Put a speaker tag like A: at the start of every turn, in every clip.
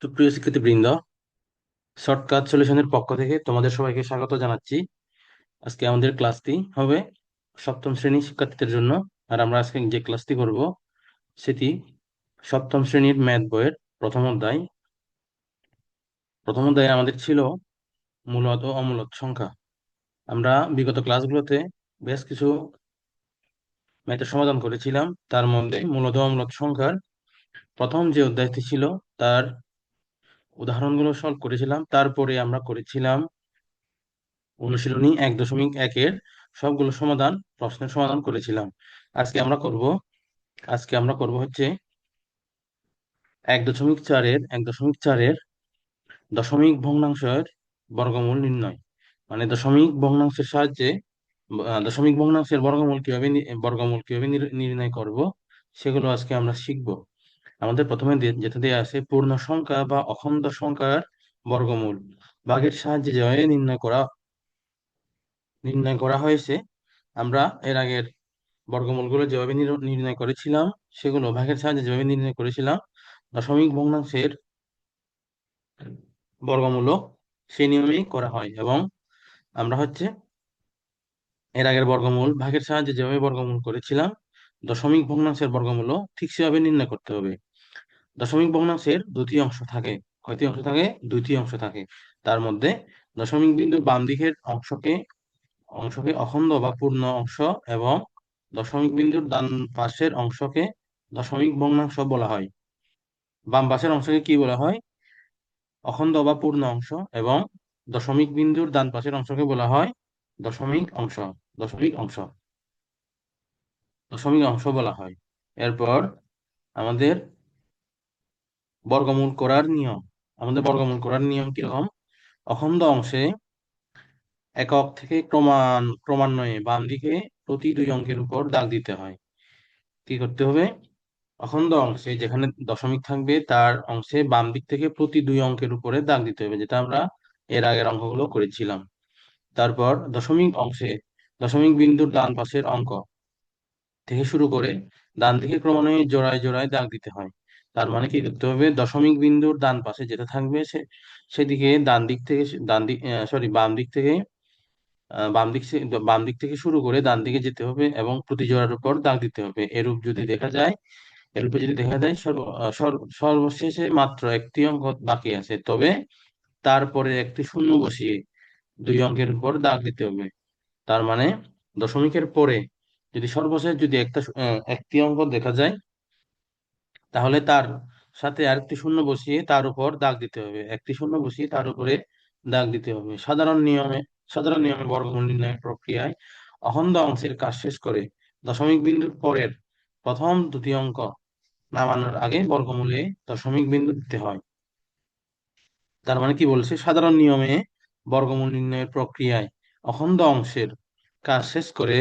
A: তো প্রিয় শিক্ষার্থীবৃন্দ, শর্টকাট সলিউশনের পক্ষ থেকে তোমাদের সবাইকে স্বাগত জানাচ্ছি। আজকে আমাদের ক্লাসটি হবে সপ্তম শ্রেণীর শিক্ষার্থীদের জন্য। আর আমরা আজকে যে ক্লাসটি করব সেটি সপ্তম শ্রেণীর ম্যাথ বইয়ের প্রথম অধ্যায়। প্রথম অধ্যায়ে আমাদের ছিল মূলত ও অমূলত সংখ্যা। আমরা বিগত ক্লাসগুলোতে বেশ কিছু ম্যাথের সমাধান করেছিলাম। তার মধ্যে মূলত ও অমূলত সংখ্যার প্রথম যে অধ্যায়টি ছিল তার উদাহরণগুলো সলভ করেছিলাম। তারপরে আমরা করেছিলাম অনুশীলনী 1.1-এর সবগুলো সমাধান, প্রশ্নের সমাধান করেছিলাম। আজকে আমরা করব আজকে আমরা করব হচ্ছে 1.4-এর দশমিক ভগ্নাংশের বর্গমূল নির্ণয়। মানে দশমিক ভগ্নাংশের সাহায্যে দশমিক ভগ্নাংশের বর্গমূল কিভাবে নির্ণয় করব সেগুলো আজকে আমরা শিখব। আমাদের প্রথমে যেটা দেওয়া আছে পূর্ণ সংখ্যা বা অখণ্ড সংখ্যার বর্গমূল ভাগের সাহায্যে যেভাবে নির্ণয় করা হয়েছে। আমরা এর আগের বর্গমূলগুলো যেভাবে নির্ণয় করেছিলাম, সেগুলো ভাগের সাহায্যে যেভাবে নির্ণয় করেছিলাম, দশমিক ভগ্নাংশের বর্গমূলও সেই নিয়মেই করা হয়। এবং আমরা হচ্ছে এর আগের বর্গমূল ভাগের সাহায্যে যেভাবে বর্গমূল করেছিলাম, দশমিক ভগ্নাংশের বর্গমূলও ঠিক সেভাবে নির্ণয় করতে হবে। দশমিক ভগ্নাংশের দুটি অংশ থাকে। কয়টি অংশ থাকে? দুটি অংশ থাকে। তার মধ্যে দশমিক বিন্দুর বাম দিকের অংশকে অংশকে অখণ্ড বা পূর্ণ অংশ এবং দশমিক বিন্দুর ডান পাশের অংশকে দশমিক ভগ্নাংশ বলা হয়। বাম পাশের অংশকে কি বলা হয়? অখণ্ড বা পূর্ণ অংশ। এবং দশমিক বিন্দুর ডান পাশের অংশকে বলা হয় দশমিক অংশ। দশমিক অংশ দশমিক অংশ বলা হয়। এরপর আমাদের বর্গমূল করার নিয়ম। কিরকম? অখণ্ড অংশে একক থেকে ক্রমান্বয়ে বাম দিকে প্রতি দুই অঙ্কের উপর দাগ দিতে হয়। কি করতে হবে? অখণ্ড অংশে যেখানে দশমিক থাকবে তার অংশে বাম দিক থেকে প্রতি দুই অঙ্কের উপরে দাগ দিতে হবে, যেটা আমরা এর আগের অঙ্কগুলো করেছিলাম। তারপর দশমিক অংশে দশমিক বিন্দুর ডান পাশের অঙ্ক থেকে শুরু করে ডান দিকে ক্রমান্বয়ে জোড়ায় জোড়ায় দাগ দিতে হয়। তার মানে কি করতে হবে? দশমিক বিন্দুর ডান পাশে যেটা থাকবে সেদিকে ডান দিক থেকে ডান দিক সরি বাম দিক থেকে শুরু করে ডান দিকে যেতে হবে এবং প্রতি জোড়ার উপর দাগ দিতে হবে। এরূপে যদি দেখা যায় সর্বশেষে মাত্র একটি অঙ্ক বাকি আছে, তবে তারপরে একটি শূন্য বসিয়ে দুই অঙ্কের উপর দাগ দিতে হবে। তার মানে দশমিকের পরে যদি সর্বশেষ যদি একটি অঙ্ক দেখা যায়, তাহলে তার সাথে আরেকটি শূন্য বসিয়ে তার উপর দাগ দিতে হবে। একটি শূন্য বসিয়ে তার উপরে দাগ দিতে হবে। সাধারণ নিয়মে বর্গমূল নির্ণয়ের প্রক্রিয়ায় অখণ্ড অংশের কাজ শেষ করে দশমিক বিন্দুর পরের প্রথম দুটি অঙ্ক নামানোর আগে বর্গমূলে দশমিক বিন্দু দিতে হয়। তার মানে কি বলছে? সাধারণ নিয়মে বর্গমূল নির্ণয়ের প্রক্রিয়ায় অখণ্ড অংশের কাজ শেষ করে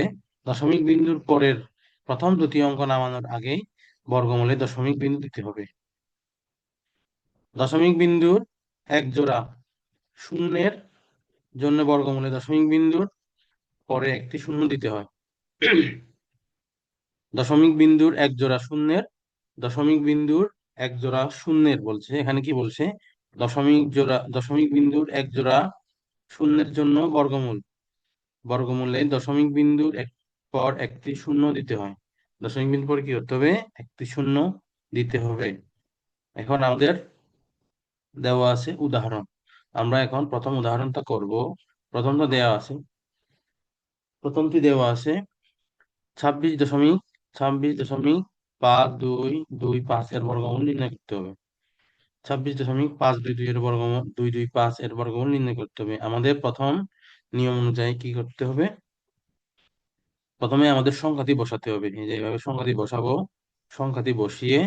A: দশমিক বিন্দুর পরের প্রথম দুটি অঙ্ক নামানোর আগে বর্গমূলে দশমিক বিন্দু দিতে হবে। দশমিক বিন্দুর এক জোড়া শূন্যের জন্য বর্গমূলে দশমিক বিন্দুর পরে একটি শূন্য দিতে হয়। দশমিক বিন্দুর এক জোড়া শূন্যের বলছে এখানে। কি বলছে? দশমিক বিন্দুর এক জোড়া শূন্যের জন্য বর্গমূলে দশমিক বিন্দুর পর একটি শূন্য দিতে হয়। দশমিক বিন্দুর পরে কি করতে হবে? একটি শূন্য দিতে হবে। এখন আমাদের দেওয়া আছে উদাহরণ। আমরা এখন প্রথম উদাহরণটা করব। প্রথমটা দেওয়া আছে প্রথমটি দেওয়া আছে 26.525 এর বর্গমূল নির্ণয় করতে হবে। 26.522 এর বর্গমূল 225 এর বর্গমূল নির্ণয় করতে হবে। আমাদের প্রথম নিয়ম অনুযায়ী কি করতে হবে? প্রথমে আমাদের সংখ্যাটি বসাতে হবে। এই যে এইভাবে সংখ্যাটি বসাবো। সংখ্যাটি বসিয়ে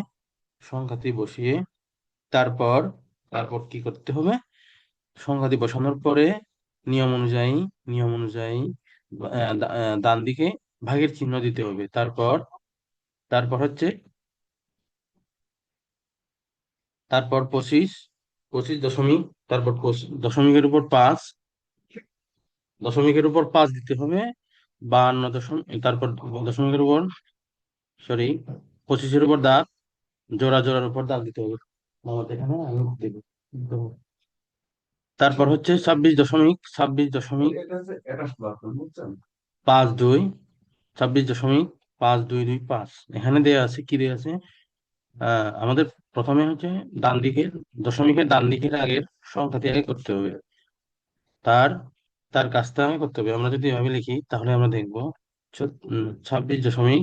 A: সংখ্যাটি বসিয়ে তারপর তারপর কি করতে হবে? সংখ্যাটি বসানোর পরে নিয়ম অনুযায়ী ডান দিকে ভাগের চিহ্ন দিতে হবে। তারপর তারপর হচ্ছে তারপর 25 তারপর দশমিকের উপর 5, দিতে হবে। দশমিকের উপর 25-এর উপর দাগ, জোড়ার উপর দাগ দিতে হবে। আমাদের এখানে আমি দেব। তো তারপর হচ্ছে 26.5 26.525, এখানে দেয়া আছে, কি দেয়া আছে? আমাদের প্রথমে হচ্ছে ডান দিকের, দশমিকের ডান দিকের আগের সংখ্যাটি আগে করতে হবে। তার তার কাজটা আগে করতে হবে। আমরা যদি এভাবে লিখি তাহলে আমরা দেখবো 26 দশমিক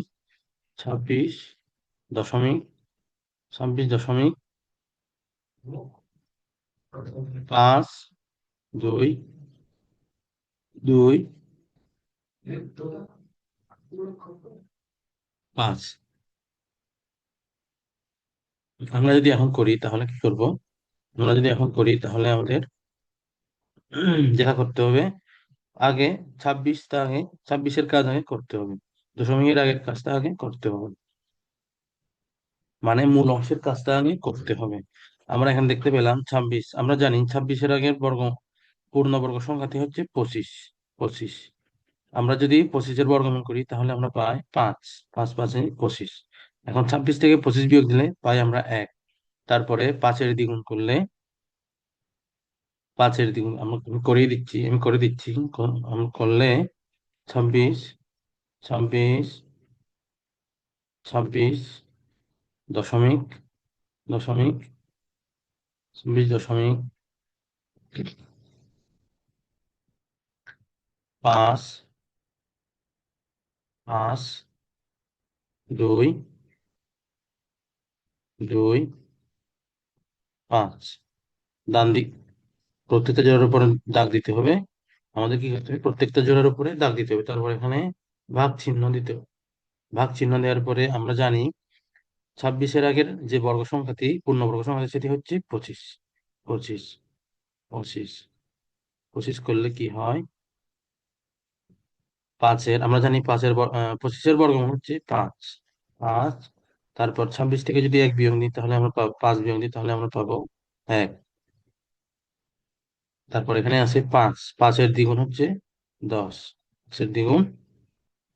A: 26.525। আমরা যদি এখন করি তাহলে কি করব? আমরা যদি এখন করি তাহলে আমাদের যেটা করতে হবে, আগে 26টা আগে, 26-এর কাজ আগে করতে হবে, দশমিকের আগের কাজটা আগে করতে হবে, মানে মূল অংশের কাজটা আগে করতে হবে। আমরা এখানে দেখতে পেলাম 26, আমরা জানি 26-এর আগের পূর্ণবর্গ সংখ্যাটি হচ্ছে 25। 25, আমরা যদি 25-এর বর্গমূল করি তাহলে আমরা পাই 5। 5 5 25। এখন 26 থেকে 25 বিয়োগ দিলে পাই আমরা 1। তারপরে 5-এর দ্বিগুণ করলে, 5-এর দ্বিগুণ আমি করে দিচ্ছি। আমি করলে 26 26 26 দশমিক দশমিক 26.5 5 2 2 5। ডান দিক প্রত্যেকটা জোড়ার উপরে দাগ দিতে হবে। আমাদের কি করতে হবে? প্রত্যেকটা জোড়ার উপরে দাগ দিতে হবে, তারপর এখানে ভাগ চিহ্ন দিতে হবে। ভাগ চিহ্ন দেওয়ার পরে আমরা জানি 26-এর আগের যে বর্গ সংখ্যাটি, পূর্ণবর্গ সংখ্যাটি, সেটি হচ্ছে 25। 25 25 25 করলে কি হয়? আমরা জানি 25-এর বর্গমূল হচ্ছে 5। 5, তারপর 26 থেকে যদি 1 বিয়োগ নিই তাহলে আমরা পাবো, 5 বিয়োগ দিই তাহলে আমরা পাবো 1। তারপর এখানে আছে 5, 5-এর দ্বিগুণ হচ্ছে 10। 5-এর দ্বিগুণ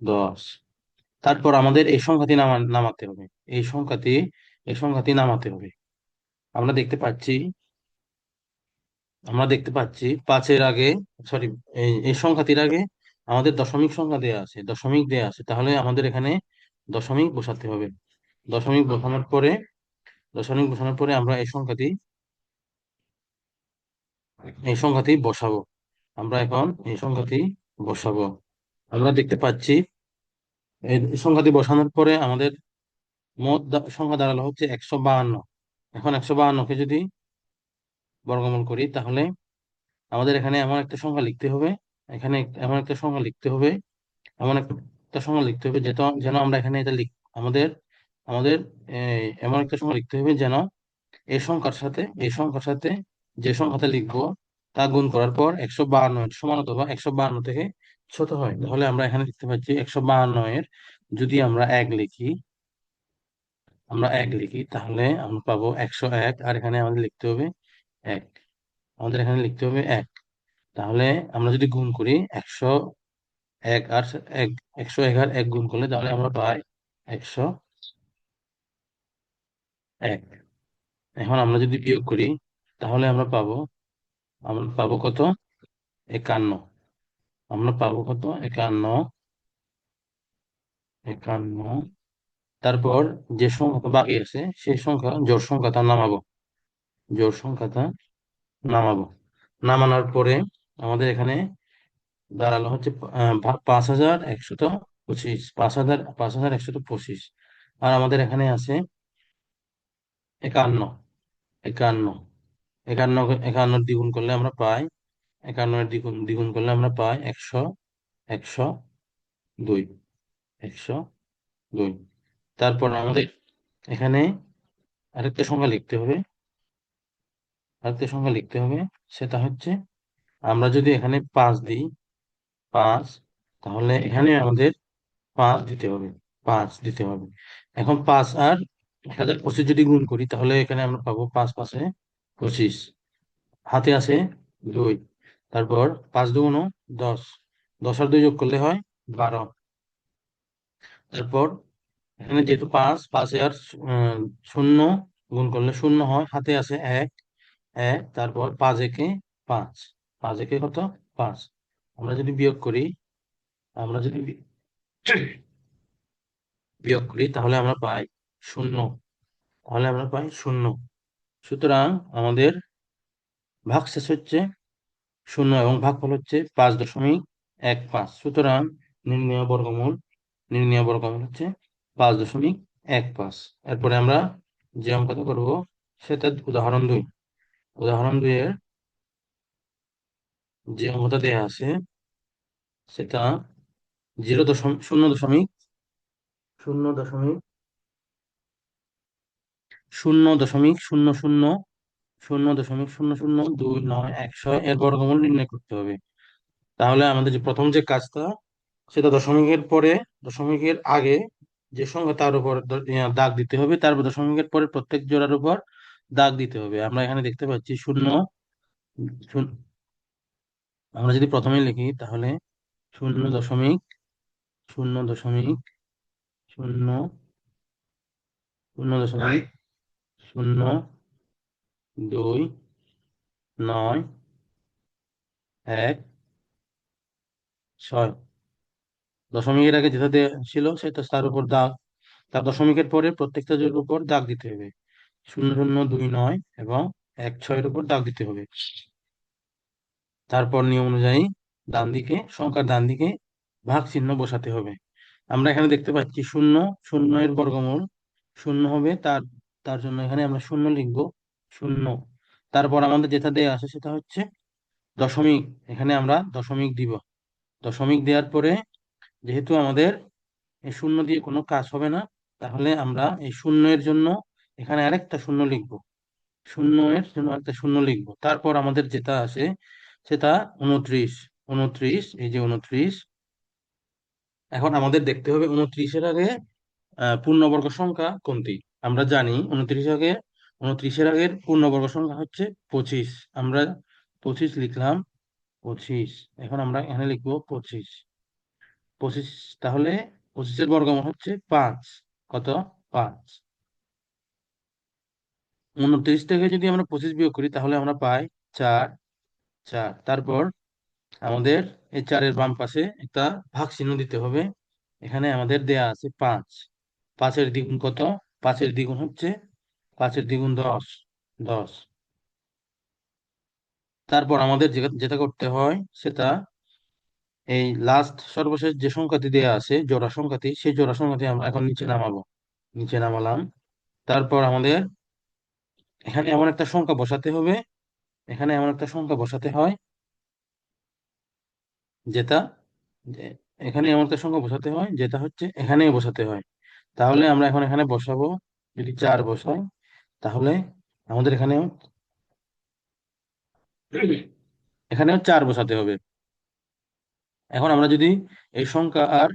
A: 10। তারপর আমাদের এই সংখ্যাটি নামাতে হবে। এই সংখ্যাটি এই সংখ্যাটি নামাতে হবে। আমরা দেখতে পাচ্ছি আমরা দেখতে পাচ্ছি 5-এর আগে, সরি, এই সংখ্যাটির আগে আমাদের দশমিক সংখ্যা দেয়া আছে, দশমিক দেয়া আছে, তাহলে আমাদের এখানে দশমিক বসাতে হবে। দশমিক বসানোর পরে দশমিক বসানোর পরে আমরা এই সংখ্যাটি বসাবো। আমরা এখন এই সংখ্যাটি বসাবো। আমরা দেখতে পাচ্ছি এই সংখ্যাটি বসানোর পরে আমাদের সংখ্যা দাঁড়ালো হচ্ছে 152। এখন 152-কে যদি বর্গমূল করি তাহলে আমাদের এখানে এমন একটা সংখ্যা লিখতে হবে, এখানে এমন একটা সংখ্যা লিখতে হবে, এমন একটা সংখ্যা লিখতে হবে যেটা যেন আমরা এখানে এটা আমাদের আমাদের এমন একটা সংখ্যা লিখতে হবে যেন এই সংখ্যার সাথে যে সংখ্যাটা লিখবো তা গুণ করার পর 152 এর সমান অথবা 152 থেকে ছোট হয়। তাহলে আমরা এখানে লিখতে পাচ্ছি 152 এর যদি আমরা এক লিখি তাহলে আমরা পাবো 101, আর এখানে আমাদের লিখতে হবে 1। আমাদের এখানে লিখতে হবে 1। তাহলে আমরা যদি গুণ করি 101 আর 1, 101 আর 1 গুণ করলে তাহলে আমরা পাই 101। এখন আমরা যদি বিয়োগ করি তাহলে আমরা পাবো কত? 51। আমরা পাবো কত? 51। 51। তারপর যে সংখ্যাটা বাকি আছে সেই জোড় সংখ্যাটা নামাবো। নামানোর পরে আমাদের এখানে দাঁড়ালো হচ্ছে 5,125। 5,125। আর আমাদের এখানে আছে 51। 51 51 51 দ্বিগুণ করলে আমরা পাই 51-এর দ্বিগুণ দ্বিগুণ করলে আমরা পাই 102। 102। তারপর আমাদের এখানে আরেকটা সংখ্যা লিখতে হবে আরেকটা সংখ্যা লিখতে হবে সেটা হচ্ছে, আমরা যদি এখানে 5 দিই, 5, তাহলে এখানে আমাদের 5 দিতে হবে। 5 দিতে হবে। এখন 5 আর 1025 যদি গুণ করি তাহলে এখানে আমরা পাবো 5 5-এ 25। হাতে আছে 2। তারপর 5 2 10। 10 আর 2 যোগ করলে হয় 12। তারপর এখানে যেহেতু 5, 5-এ আর শূন্য গুণ করলে শূন্য হয়, হাতে আছে এক, এক, তারপর পাঁচ একে পাঁচ, পাঁচ একে কত, পাঁচ। আমরা যদি বিয়োগ করি, আমরা যদি বিয়োগ করি তাহলে আমরা পাই শূন্য, তাহলে আমরা পাই শূন্য। সুতরাং আমাদের ভাগশেষ হচ্ছে শূন্য এবং ভাগফল হচ্ছে 5.15। সুতরাং নির্ণেয় বর্গমূল, নির্ণেয় বর্গমূল হচ্ছে 5.15। এরপরে আমরা যে অঙ্কটা করব সেটা উদাহরণ 2। উদাহরণ 2-এর যে অঙ্কটা দেয়া আছে সেটা 0.0000000029 এর বর্গমূল নির্ণয় করতে হবে। তাহলে আমাদের যে প্রথম যে কাজটা, সেটা দশমিকের পরে, দশমিকের আগে যে সংখ্যা তার উপর দাগ দিতে হবে, তারপর দশমিকের পরে প্রত্যেক জোড়ার উপর দাগ দিতে হবে। আমরা এখানে দেখতে পাচ্ছি শূন্য, শূন্য- আমরা যদি প্রথমে লিখি তাহলে 0.000029 দশমিকের আগে যেটা দেয়া ছিল সেটা তার উপর দাগ, তার দশমিকের পরে প্রত্যেকটা জোড়ার উপর দাগ দিতে হবে। 0.0029 এবং 1.6-এর উপর দাগ দিতে হবে। তারপর নিয়ম অনুযায়ী ডান দিকে, সংখ্যার ডান দিকে ভাগ চিহ্ন বসাতে হবে। আমরা এখানে দেখতে পাচ্ছি শূন্য, শূন্য এর বর্গমূল শূন্য হবে, তার তার জন্য এখানে আমরা শূন্য লিখবো, শূন্য। তারপর আমাদের যেটা দেয়া আছে সেটা হচ্ছে দশমিক, এখানে আমরা দশমিক দিব। দশমিক দেওয়ার পরে যেহেতু আমাদের এই শূন্য দিয়ে কোনো কাজ হবে না, তাহলে আমরা এই শূন্য এর জন্য এখানে আরেকটা শূন্য লিখবো, শূন্য এর জন্য একটা শূন্য লিখবো। তারপর আমাদের যেটা আছে সেটা 29, 29, এই যে 29। এখন আমাদের দেখতে হবে 29-এর আগে পূর্ণবর্গ সংখ্যা কোনটি। আমরা জানি 29-এর আগের পূর্ণবর্গ সংখ্যা হচ্ছে 25। আমরা 25 লিখলাম, 25। এখন আমরা এখানে লিখবো 25, 25। তাহলে 25-এর বর্গমূল হচ্ছে 5, কত, 5। 29 থেকে যদি আমরা 25 বিয়োগ করি তাহলে আমরা পাই 4, 4। তারপর আমাদের এই 4-এর বাম পাশে একটা ভাগ চিহ্ন দিতে হবে। এখানে আমাদের দেয়া আছে 5, 5-এর দ্বিগুণ কত, 5-এর দ্বিগুণ হচ্ছে, 5-এর দ্বিগুণ 10, 10। তারপর আমাদের যেটা করতে হয় সেটা এই লাস্ট সর্বশেষ যে সংখ্যাটি দেয়া আছে জোড়া সংখ্যাটি, সেই জোড়া সংখ্যাটি আমরা এখন নিচে নামাবো, নিচে নামালাম। তারপর আমাদের এখানে এমন একটা সংখ্যা বসাতে হবে, এখানে এমন একটা সংখ্যা বসাতে হয় যেটা, যে- এখানে এমন একটা সংখ্যা বসাতে হয় যেটা হচ্ছে এখানেই বসাতে হয়। তাহলে আমরা এখন এখানে বসাবো, যদি 4 বসাই তাহলে আমাদের এখানেও এখানেও 4 বসাতে হবে। এখন আমরা যদি এই সংখ্যা আর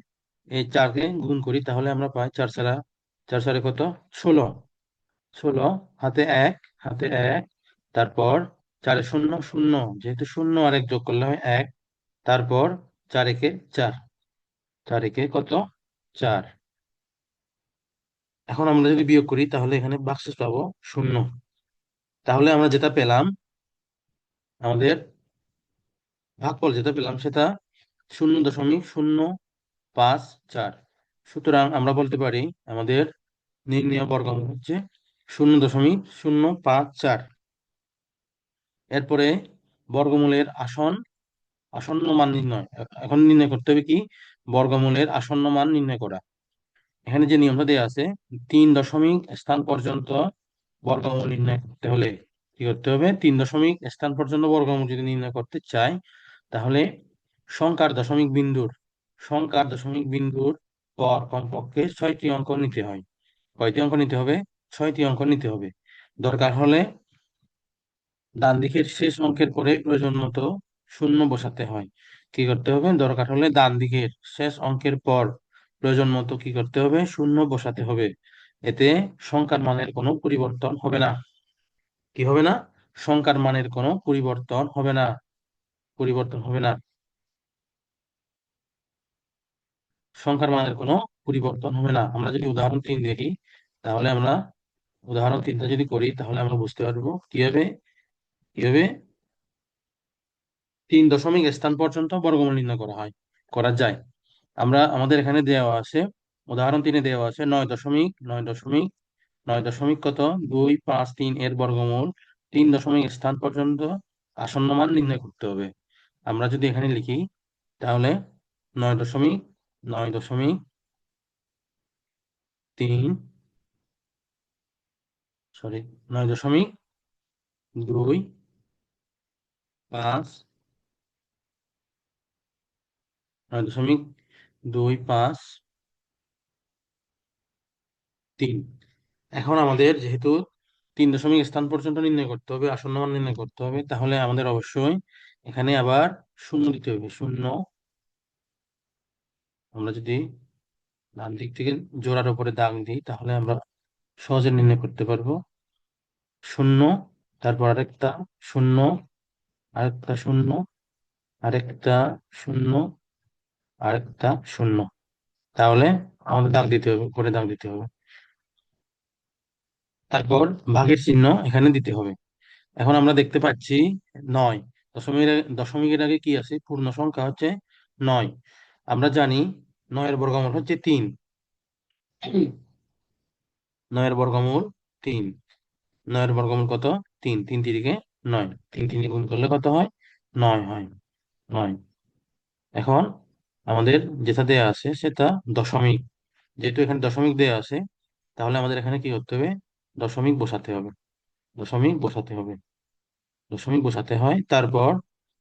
A: এই 4-কে গুণ করি তাহলে আমরা পাই 4 4 কত, 16, 16। হাতে এক, হাতে এক, তারপর 4-এ শূন্য, শূন্য, যেহেতু শূন্য আর এক যোগ করলে হয় 1। তারপর 4 একে 4, 4 একে কত, 4। এখন আমরা যদি বিয়োগ করি তাহলে এখানে ভাগশেষ পাবো শূন্য। তাহলে আমরা যেটা পেলাম, আমাদের ভাগফল যেটা পেলাম সেটা 0.054। সুতরাং আমরা বলতে পারি আমাদের নির্ণেয় বর্গমূল হচ্ছে 0.054। এরপরে বর্গমূলের আসন্ন মান নির্ণয়। এখন নির্ণয় করতে হবে কি, বর্গমূলের আসন্ন মান নির্ণয় করা। এখানে যে নিয়মটা দেওয়া আছে, 3 দশমিক স্থান পর্যন্ত বর্গমূল নির্ণয় করতে হলে কি করতে হবে, 3 দশমিক স্থান পর্যন্ত বর্গমূল যদি নির্ণয় করতে চাই তাহলে সংখ্যার দশমিক বিন্দুর, সংখ্যার দশমিক বিন্দুর পর কমপক্ষে 6টি অঙ্ক নিতে হয়। কয়টি অঙ্ক নিতে হবে, 6টি অঙ্ক নিতে হবে। দরকার হলে ডান দিকের শেষ অঙ্কের পরে প্রয়োজন মতো শূন্য বসাতে হয়। কি করতে হবে, দরকার হলে ডান দিকের শেষ অঙ্কের পর প্রয়োজন মতো কি করতে হবে, শূন্য বসাতে হবে। এতে সংখ্যার মানের কোনো পরিবর্তন হবে না। কি হবে না, সংখ্যার মানের কোনো পরিবর্তন হবে না, পরিবর্তন হবে না, সংখ্যার মানের কোনো পরিবর্তন হবে না। আমরা যদি উদাহরণ 3 দেখি তাহলে আমরা উদাহরণ 3টা যদি করি তাহলে আমরা বুঝতে পারবো কিভাবে কিভাবে 3 দশমিক স্থান পর্যন্ত বর্গমূল নির্ণয় করা যায়। আমাদের এখানে দেওয়া আছে, উদাহরণ 3-এ দেওয়া আছে 9.9.9 কত 2, 5, 3 এর বর্গমূল 3 দশমিক স্থান পর্যন্ত আসন্ন মান নির্ণয় করতে হবে। আমরা যদি এখানে লিখি তাহলে 9.9.3, সরি, 9.25, 9.253। এখন আমাদের যেহেতু 3 দশমিক স্থান পর্যন্ত নির্ণয় করতে হবে, আসন্ন মান নির্ণয় করতে হবে, তাহলে আমাদের অবশ্যই এখানে আবার শূন্য দিতে হবে। শূন্য, আমরা যদি ডান দিক থেকে জোড়ার উপরে দাগ দিই তাহলে আমরা সহজে নির্ণয় করতে পারবো। শূন্য, তারপর আরেকটা শূন্য, আরেকটা শূন্য, আরেকটা শূন্য, আরেকটা শূন্য। তাহলে আমাদের দাগ দিতে হবে, উপরে দাগ দিতে হবে। তারপর ভাগের চিহ্ন এখানে দিতে হবে। এখন আমরা দেখতে পাচ্ছি 9, দশমিকের আগে কি আছে, পূর্ণ সংখ্যা হচ্ছে 9। আমরা জানি 9-এর বর্গমূল হচ্ছে 3। 9-এর বর্গমূল 3। 9-এর বর্গমূল কত? 3। 3 × 9, 3 গুণ করলে কত হয়? 9 হয়। 9। এখন আমাদের যেটা দেয়া আছে সেটা দশমিক, যেহেতু এখানে দশমিক দেয়া আছে, তাহলে আমাদের এখানে কি করতে হবে? দশমিক বসাতে হবে। দশমিক বসাতে হবে। দশমিক বসাতে হয়। তারপর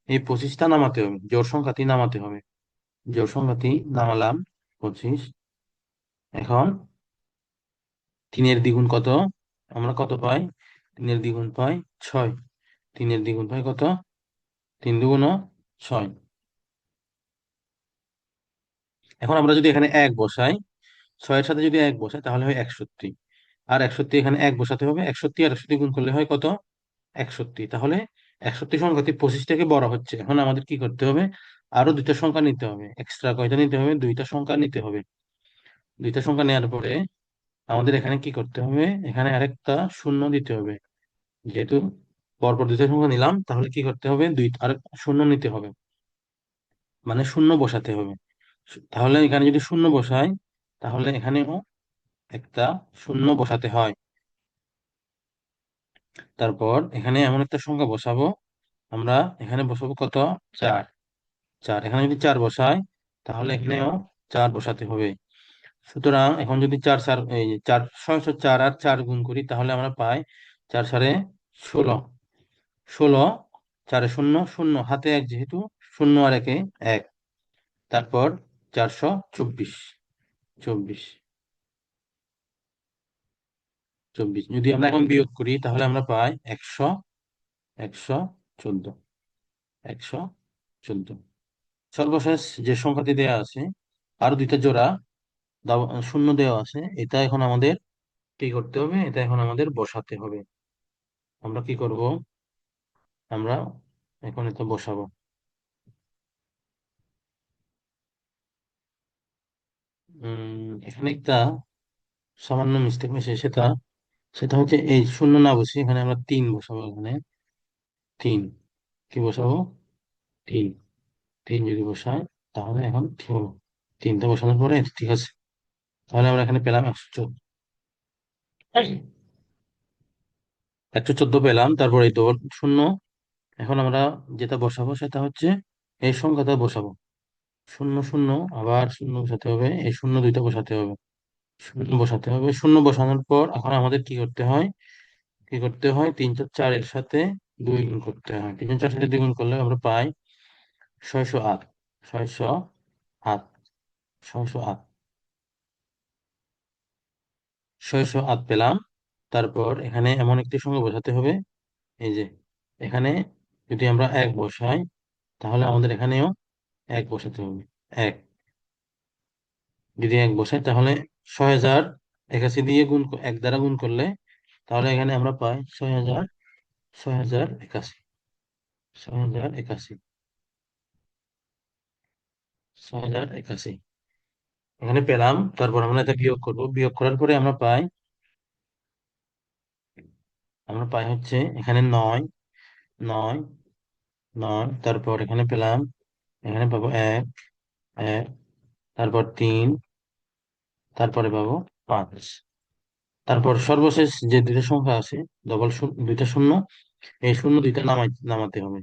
A: এই 25টা নামাতে হবে, জোড় সংখ্যাটি নামাতে হবে। জোড় সংখ্যাটি নামালাম 25। এখন 3-এর দ্বিগুণ কত? আমরা কত পাই? 3-এর দ্বিগুণ পাই 6। 3-এর দ্বিগুণ পাই কত? 3 × 2 = 6। এখন আমরা যদি এখানে 1 বসাই, 6-এর সাথে যদি 1 বসাই তাহলে হয় 61। আর 61 এখানে 1 বসাতে হবে। 61 আর 61 গুণ করলে হয় কত? 61। তাহলে 61 সংখ্যাটি 25 থেকে বড় হচ্ছে। এখন আমাদের কি করতে হবে? আরো দুইটা সংখ্যা নিতে হবে। এক্সট্রা কয়টা নিতে হবে? দুইটা সংখ্যা নিতে হবে। দুইটা সংখ্যা নেওয়ার পরে আমাদের এখানে কি করতে হবে? এখানে আরেকটা শূন্য দিতে হবে। যেহেতু পরপর দুইটা সংখ্যা নিলাম, তাহলে কি করতে হবে? আরেকটা শূন্য নিতে হবে, মানে শূন্য বসাতে হবে। তাহলে এখানে যদি শূন্য বসাই তাহলে এখানেও একটা শূন্য বসাতে হয়। তারপর এখানে এমন একটা সংখ্যা বসাবো, আমরা এখানে বসাবো কত? 4। 4, এখানে যদি 4 বসাই তাহলে এখানেও 4 বসাতে হবে। সুতরাং এখন যদি 4 এই 4 6 4 আর 4 গুণ করি তাহলে আমরা পাই 4×4 = 16। 16, 4 শূন্য শূন্য, হাতে 1 যেহেতু, শূন্য আর 1-এ 1। তারপর 424। 24। 24 যদি আমরা এখন বিয়োগ করি তাহলে আমরা পাই 100, 114, 114। সর্বশেষ যে সংখ্যাটি দেওয়া আছে, আরো দুইটা জোড়া শূন্য দেওয়া আছে, এটা এখন আমাদের কি করতে হবে? এটা এখন আমাদের বসাতে হবে। আমরা কি করব? আমরা এখন এটা বসাবো। এখানে একটা সামান্য মিস্টেক হয়েছে, সেটা সেটা হচ্ছে এই শূন্য না বসে এখানে আমরা 3 বসাবো। এখানে 3 কি বসাবো? 3। 3 যদি বসাই তাহলে এখন ঠিক হলো। 3টা বসানোর পরে ঠিক আছে। তাহলে আমরা এখানে পেলাম 114। 114 পেলাম। তারপর এই শূন্য। এখন আমরা যেটা বসাবো সেটা হচ্ছে এই সংখ্যাটা বসাবো। শূন্য শূন্য, আবার শূন্য বসাতে হবে, এই শূন্য দুইটা বসাতে হবে। শূন্য বসাতে হবে। শূন্য বসানোর পর এখন আমাদের কি করতে হয়? কি করতে হয়? 3 4 4 এর সাথে 2 গুণ করতে হয়। 3 4 সাথে 2 গুণ করলে আমরা পাই 608। 608। 608। 608 পেলাম। তারপর এখানে এমন একটি সংখ্যা বসাতে হবে, এই যে এখানে যদি আমরা 1 বসাই তাহলে আমাদের এখানেও 1 বসাতে হবে। 1 যদি 1 বসাই তাহলে 6081 দিয়ে 1 দ্বারা গুণ করলে তাহলে এখানে আমরা পাই 6081। 6081। 6081 এখানে পেলাম। তারপর আমরা এটা বিয়োগ করব। বিয়োগ করার পরে আমরা পাই আমরা পাই হচ্ছে এখানে নয়, নয়, নয়, তারপর এখানে পেলাম, এখানে পাবো এক, এক, তারপর তিন, তারপরে পাবো পাঁচ। তারপর সর্বশেষ যে দুইটা সংখ্যা আছে, ডবল শূন্য, দুইটা শূন্য, এই শূন্য দুইটা নামাতে হবে,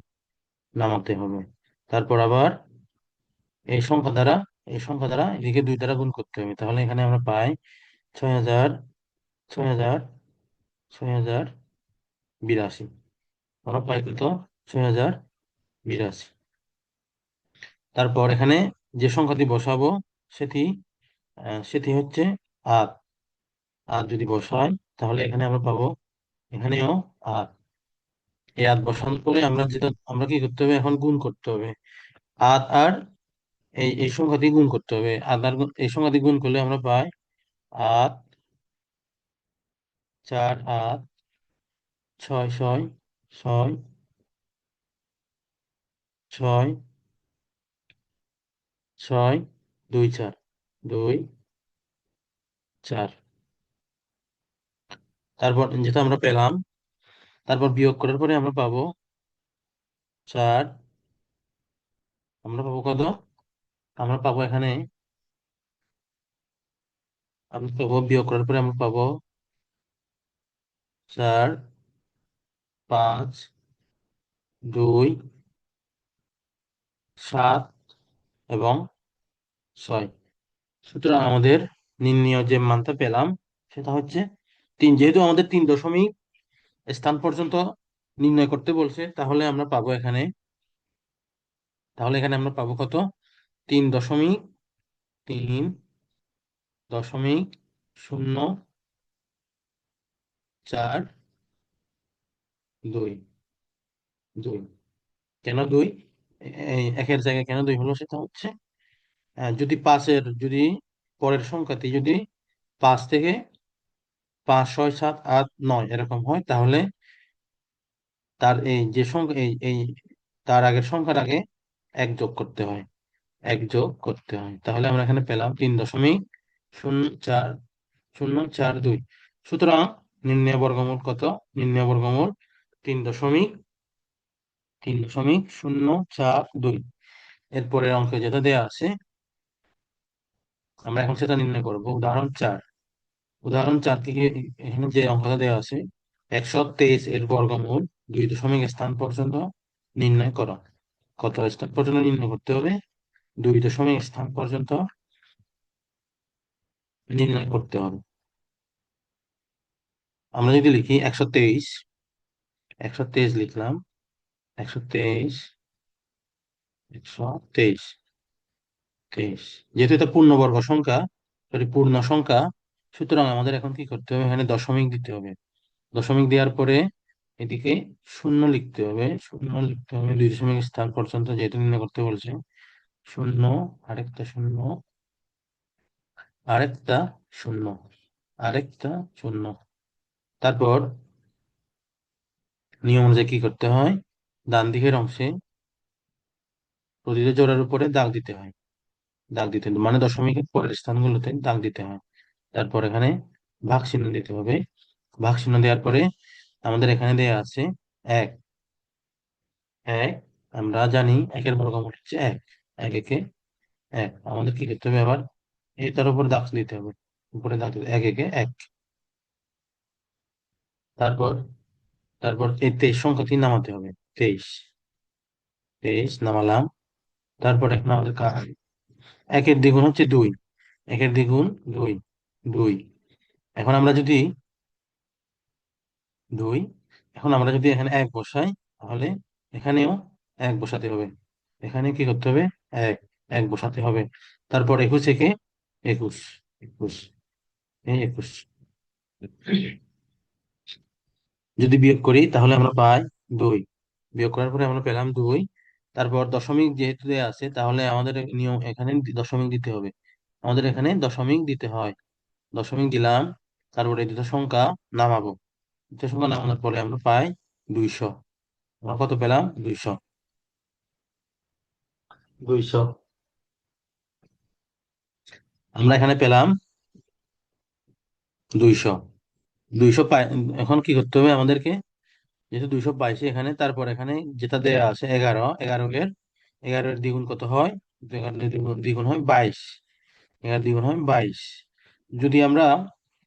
A: নামাতে হবে। তারপর আবার এই সংখ্যা দ্বারা, এই সংখ্যা দ্বারা এদিকে দুই দ্বারা গুণ করতে হবে। তাহলে এখানে আমরা পাই ৬,০০০, ৬,০০০, ৬,০৮২। আমরা পাই কত? ৬,০৮২। তারপর এখানে যে সংখ্যাটি বসাবো সেটি সেটি হচ্ছে ৮। ৮ যদি বসাই তাহলে এখানে আমরা পাবো, এখানেও ৮। এই ৮ বসানোর পরে আমরা কি করতে হবে, এখন গুণ করতে হবে। ৮ আর এই সংখ্যাটি গুণ করতে হবে। ৮ আর এই সংখ্যাটি গুণ করলে আমরা পাই ৮, ৪, ৮, ৬, ৬, ৬, ৬, ৬, ২, ৪, ২, ৪। তারপর যেটা আমরা পেলাম, তারপর বিয়োগ করার পরে আমরা পাবো ৪। আমরা পাবো কত? আমরা পাবো এখানে, আমরা পাবো বিয়োগ করার পরে আমরা পাবো ৪, ৫, ২, ৭ এবং ৬। সুতরাং আমাদের নির্ণয় যে মানটা পেলাম সেটা হচ্ছে ৩। যেহেতু আমাদের ৩ দশমিক স্থান পর্যন্ত নির্ণয় করতে বলছে, তাহলে এখানে আমরা পাবো কত? ৩.৩.০৪২। ২ কেন ২? এই একের জায়গায় কেন ২ হলো সেটা হচ্ছে, যদি পরের সংখ্যাটি যদি ৫ থেকে ৫, ৬, ৭, ৮, ৯ এরকম হয়, তাহলে তার এই যে সংখ্যা এই তার আগের সংখ্যার আগে এক যোগ করতে হয়, এক যোগ করতে হয়। তাহলে আমরা এখানে পেলাম ৩.০৪০৪২। সুতরাং নির্ণয় বর্গমূল কত? নির্ণয় বর্গমূল ৩.০৪২। এরপরের অঙ্ক যেটা দেয়া আছে, আমরা এখন সেটা নির্ণয় করব। উদাহরণ ৪ থেকে এখানে যে অঙ্কটা দেওয়া আছে, ১২৩ এর বর্গমূল ২ দশমিক স্থান পর্যন্ত নির্ণয় করো। কত স্থান পর্যন্ত নির্ণয় করতে হবে? ২ দশমিক স্থান পর্যন্ত নির্ণয় করতে হবে। আমরা যদি লিখি ১২৩, ১২৩ লিখলাম, ১২৩, ১২৩, ২৩। যেহেতু এটা পূর্ণবর্গ সংখ্যা, সরি পূর্ণ সংখ্যা, সুতরাং আমাদের এখন কি করতে হবে, এখানে দশমিক দিতে হবে। দশমিক দেওয়ার পরে এদিকে শূন্য লিখতে হবে, শূন্য লিখতে হবে ২ দশমিক স্থান পর্যন্ত, যেহেতু নির্ণয় করতে বলছে। শূন্য, আরেকটা শূন্য, আরেকটা শূন্য, আরেকটা শূন্য। তারপর নিয়ম অনুযায়ী কি করতে হয়, ডান দিকের অংশে প্রতিটা জোড়ার উপরে দাগ দিতে হয়, দাগ দিতে হয়, মানে দশমিকের পরের স্থানগুলোতে দাগ দিতে হয়। তারপর এখানে ভাগ চিহ্ন দিতে হবে। ভাগ চিহ্ন দেওয়ার পরে আমাদের এখানে দেয়া আছে এক, এক। আমরা জানি একের বর্গমূল হচ্ছে এক, এক একে এক। আমাদের কি করতে হবে আবার, এটার উপর দাগ দিতে হবে, উপরে দাগ দিতে, এক একে এক। তারপর তারপর এই ২৩ সংখ্যাটি নামাতে হবে। ২৩, ২৩ নামালাম। তারপর এখন আমাদের কাজ, একের দ্বিগুণ হচ্ছে ২, একের দ্বিগুণ ২, ২। এখন আমরা যদি ২, এখন আমরা যদি এখানে এক বসাই, তাহলে এখানেও এক বসাতে হবে। এখানে কি করতে হবে, এক, এক বসাতে হবে। তারপর ২১ একে ২১, ২১, এই ২১। যদি বিয়োগ করি তাহলে আমরা পাই ২। বিয়োগ করার পরে আমরা পেলাম ২। তারপর দশমিক যেহেতু দেয়া আছে, তাহলে আমাদের নিয়ম এখানে দশমিক দিতে হবে। আমাদের এখানে দশমিক দিতে হয়। দশমিক দিলাম। তারপরে এই দুটো সংখ্যা নামাবো। দুটো সংখ্যা নামানোর পরে আমরা পাই ২০০। আমরা কত পেলাম? ২০০। ২০০ আমরা এখানে পেলাম ২০০। দুইশো এখন কি করতে হবে আমাদেরকে, যেহেতু 222 এখানে, তারপর এখানে যেটা দেয়া আছে 11, 11-এর দ্বিগুণ কত হয়? 11-এর দ্বিগুণ দ্বিগুণ হয় 22, 11 দ্বিগুণ হয় 22। যদি আমরা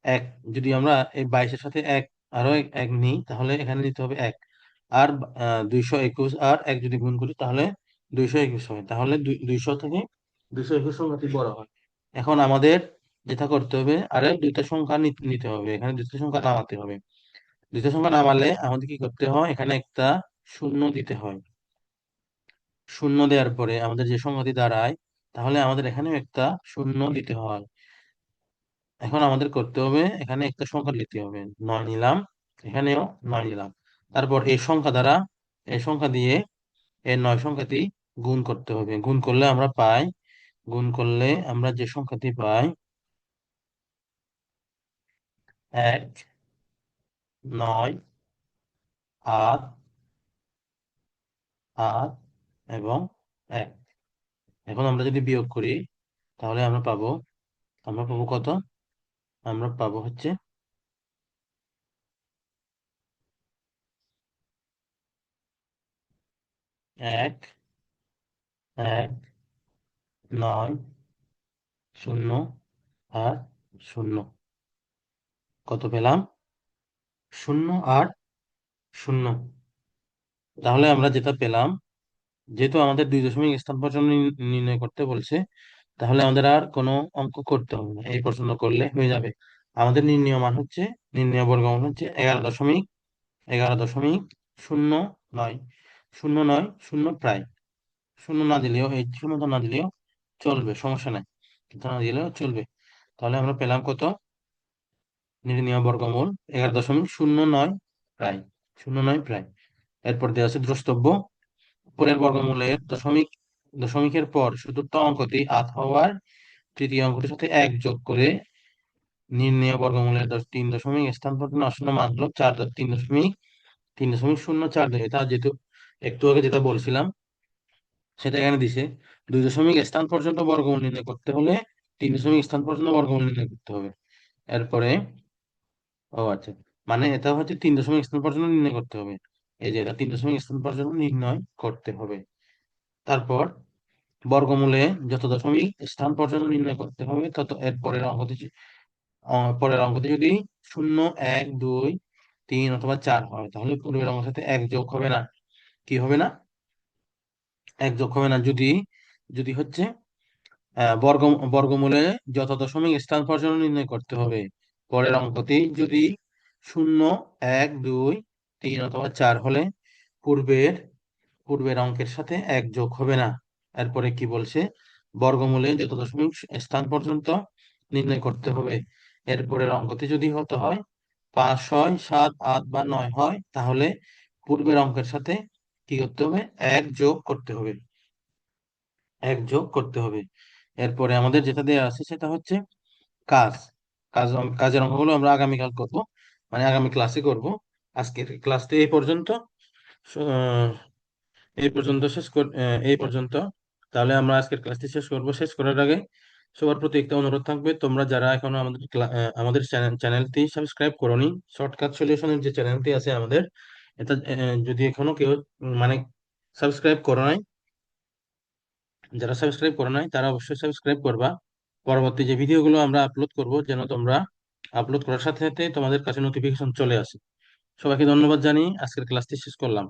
A: এক যদি আমরা এই 22-এর সাথে এক, আরো এক এক নিই, তাহলে এখানে নিতে হবে এক। আর 221 আর এক যদি গুণ করি, তাহলে 221 হয়। তাহলে 200 থেকে 221 সংখ্যাটি বড় হয়। এখন আমাদের যেটা করতে হবে, আরে দুইটা সংখ্যা নিতে হবে, এখানে দুইটা সংখ্যা নামাতে হবে। দুইটা সংখ্যা নামালে আমাদের কি করতে হয়, এখানে একটা শূন্য দিতে হয়। শূন্য দেওয়ার পরে আমাদের যে সংখ্যাটি দাঁড়ায়, তাহলে আমাদের এখানেও একটা শূন্য দিতে হয়। এখন আমাদের করতে হবে, এখানে একটা সংখ্যা নিতে হবে, 9 নিলাম, এখানেও 9 নিলাম। তারপর এই সংখ্যা দ্বারা, এই সংখ্যা দিয়ে এই 9 সংখ্যাটি গুণ করতে হবে। গুণ করলে আমরা পাই, গুণ করলে আমরা যে সংখ্যাটি পাই, 1, 9, 8, 8 এবং 1। এখন আমরা যদি বিয়োগ করি, তাহলে আমরা পাবো কত? আমরা পাবো হচ্ছে 1, 1, 9, 0 আর 0। কত পেলাম? 0 আর 0। তাহলে আমরা যেটা পেলাম, যেহেতু আমাদের 2 দশমিক স্থান পর্যন্ত নির্ণয় করতে বলছে, তাহলে আমাদের আর কোনো অঙ্ক করতে হবে না, এই পর্যন্ত করলে হয়ে যাবে। আমাদের নির্ণয় মান হচ্ছে, নির্ণয় বর্গমূল হচ্ছে 11.11.009, 0.9, 0 প্রায়। শূন্য না দিলেও, এই শূন্যটা না দিলেও চলবে, সমস্যা নাই, এটা না দিলেও চলবে। তাহলে আমরা পেলাম কত? নির্ণয় বর্গমূল 11.09 প্রায়, 0.9 প্রায়। এরপর দেওয়া আছে দ্রষ্টব্য, উপরের বর্গমূলের দশমিকের পর চতুর্থ অঙ্কটি 8 হওয়ার তৃতীয় অঙ্কটির সাথে 1 যোগ করে নির্ণয় বর্গমূলের 3 দশমিক স্থান পর্যন্ত আসন্ন মান হলো 3.042। এটা যেহেতু একটু আগে যেটা বলছিলাম, সেটা এখানে দিছে। 2 দশমিক স্থান পর্যন্ত বর্গমূল নির্ণয় করতে হলে 3 দশমিক স্থান পর্যন্ত বর্গমূল নির্ণয় করতে হবে। এরপরে, ও আচ্ছা, মানে এটা হচ্ছে 3 দশমিক স্থান পর্যন্ত নির্ণয় করতে হবে। এই যে এটা 3 দশমিক স্থান পর্যন্ত নির্ণয় করতে হবে। তারপর বর্গমূলে যত দশমিক স্থান পর্যন্ত নির্ণয় করতে হবে, তত এর পরের অঙ্কটি যদি 0, 1, 2, 3 অথবা 4 হয়, তাহলে পূর্বের অঙ্কের সাথে এক যোগ হবে না। কি হবে না? এক যোগ হবে না। যদি যদি হচ্ছে বর্গমূলে যত দশমিক স্থান পর্যন্ত নির্ণয় করতে হবে, পরের অঙ্কটি যদি 0, 1, 2, 3 অথবা 4 হলে পূর্বের পূর্বের অঙ্কের সাথে এক যোগ হবে না। এরপরে কি বলছে? বর্গমূলে যত দশমিক স্থান পর্যন্ত নির্ণয় করতে হবে, এরপরের অঙ্কটি যদি হতে হয় 5 হয়, 7, 8 বা 9 হয়, তাহলে পূর্বের অঙ্কের সাথে কি করতে হবে? এক যোগ করতে হবে, এক যোগ করতে হবে। এরপরে আমাদের যেটা দেওয়া আছে সেটা হচ্ছে কাজ কাজ কাজের অঙ্কগুলো আমরা আগামীকাল করব, মানে আগামী ক্লাসে করব। আজকের ক্লাসটি আহ, এই পর্যন্ত। তাহলে আমরা আজকের ক্লাসটি শেষ করব। শেষ করার আগে সবার প্রতি একটা অনুরোধ থাকবে, তোমরা যারা এখনো আমাদের চ্যানেলটি সাবস্ক্রাইব করোনি, শর্টকাট সলিউশনের যে চ্যানেলটি আছে আমাদের, এটা যদি এখনো কেউ মানে সাবস্ক্রাইব করো নাই, যারা সাবস্ক্রাইব করো নাই তারা অবশ্যই সাবস্ক্রাইব করবা। পরবর্তী যে ভিডিওগুলো আমরা আপলোড করব, যেন তোমরা আপলোড করার সাথে সাথে তোমাদের কাছে নোটিফিকেশন চলে আসে। সবাইকে ধন্যবাদ জানিয়ে আজকের ক্লাসটি শেষ করলাম।